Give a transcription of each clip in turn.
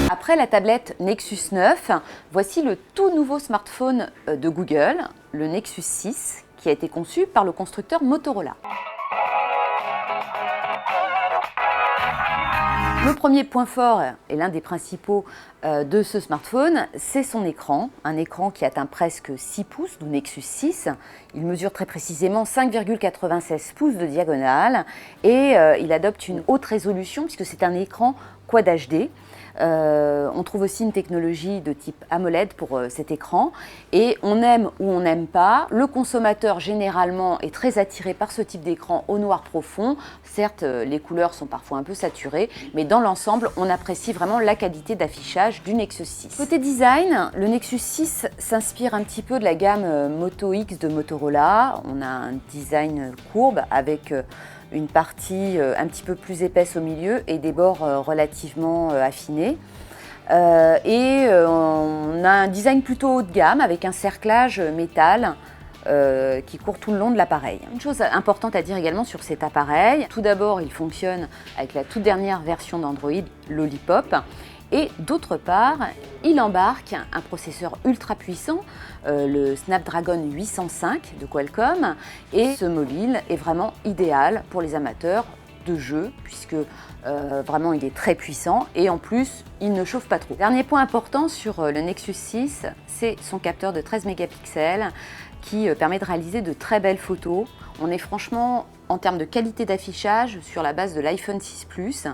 Après la tablette Nexus 9, voici le tout nouveau smartphone de Google, le Nexus 6, qui a été conçu par le constructeur Motorola. Le premier point fort et l'un des principaux de ce smartphone, c'est son écran. Un écran qui atteint presque 6 pouces, d'où Nexus 6. Il mesure très précisément 5,96 pouces de diagonale et il adopte une haute résolution puisque c'est un écran Quad HD. On trouve aussi une technologie de type AMOLED pour cet écran et on aime ou on n'aime pas, le consommateur généralement est très attiré par ce type d'écran au noir profond. Certes, les couleurs sont parfois un peu saturées, mais dans l'ensemble, on apprécie vraiment la qualité d'affichage du Nexus 6. Côté design, le Nexus 6 s'inspire un petit peu de la gamme Moto X de Motorola. On a un design courbe avec une partie un petit peu plus épaisse au milieu et des bords relativement affinés. On a un design plutôt haut de gamme avec un cerclage métal qui court tout le long de l'appareil. Une chose importante à dire également sur cet appareil, tout d'abord il fonctionne avec la toute dernière version d'Android, Lollipop. Et d'autre part, il embarque un processeur ultra puissant, le Snapdragon 805 de Qualcomm, et ce mobile est vraiment idéal pour les amateurs de jeux, puisque vraiment il est très puissant et en plus il ne chauffe pas trop. Dernier point important sur le Nexus 6, c'est son capteur de 13 mégapixels qui permet de réaliser de très belles photos. On est franchement, en termes de qualité d'affichage, sur la base de l'iPhone 6 Plus.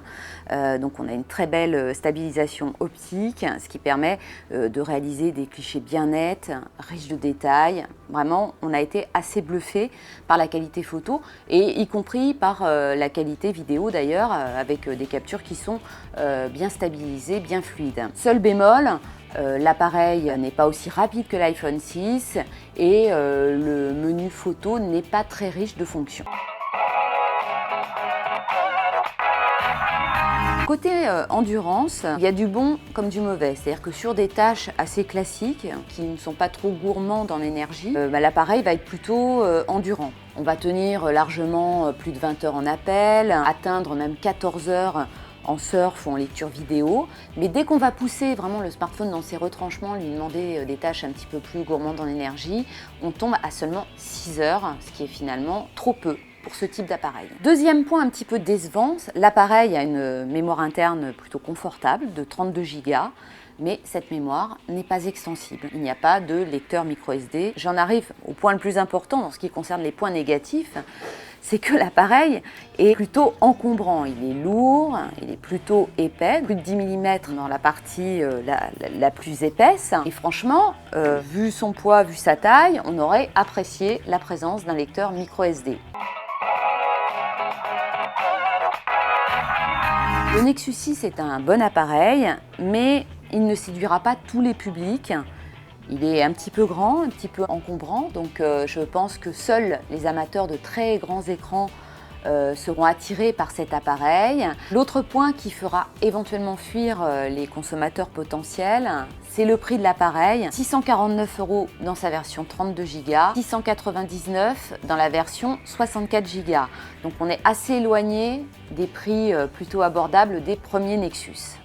Donc on a une très belle stabilisation optique, ce qui permet de réaliser des clichés bien nets, riches de détails. Vraiment, on a été assez bluffé par la qualité photo, et y compris par la qualité vidéo d'ailleurs, avec des captures qui sont bien stabilisées, bien fluides. Seul bémol, l'appareil n'est pas aussi rapide que l'iPhone 6 et le menu photo n'est pas très riche de fonctions. Côté endurance, il y a du bon comme du mauvais, c'est-à-dire que sur des tâches assez classiques, qui ne sont pas trop gourmandes en énergie, l'appareil va être plutôt endurant. On va tenir largement plus de 20 heures en appel, atteindre même 14 heures en surf ou en lecture vidéo, mais dès qu'on va pousser vraiment le smartphone dans ses retranchements, lui demander des tâches un petit peu plus gourmandes en énergie, on tombe à seulement 6 heures, ce qui est finalement trop peu pour ce type d'appareil. Deuxième point un petit peu décevant, l'appareil a une mémoire interne plutôt confortable de 32 Go, mais cette mémoire n'est pas extensible. Il n'y a pas de lecteur microSD. J'en arrive au point le plus important dans ce qui concerne les points négatifs, c'est que l'appareil est plutôt encombrant. Il est lourd, il est plutôt épais, plus de 10 mm dans la partie la plus épaisse. Et franchement, vu son poids, vu sa taille, on aurait apprécié la présence d'un lecteur microSD. Le Nexus 6 est un bon appareil, mais il ne séduira pas tous les publics. Il est un petit peu grand, un petit peu encombrant, donc je pense que seuls les amateurs de très grands écrans seront attirés par cet appareil. L'autre point qui fera éventuellement fuir les consommateurs potentiels, c'est le prix de l'appareil. 649 € dans sa version 32 Go, 699 € dans la version 64 Go. Donc on est assez éloigné des prix plutôt abordables des premiers Nexus.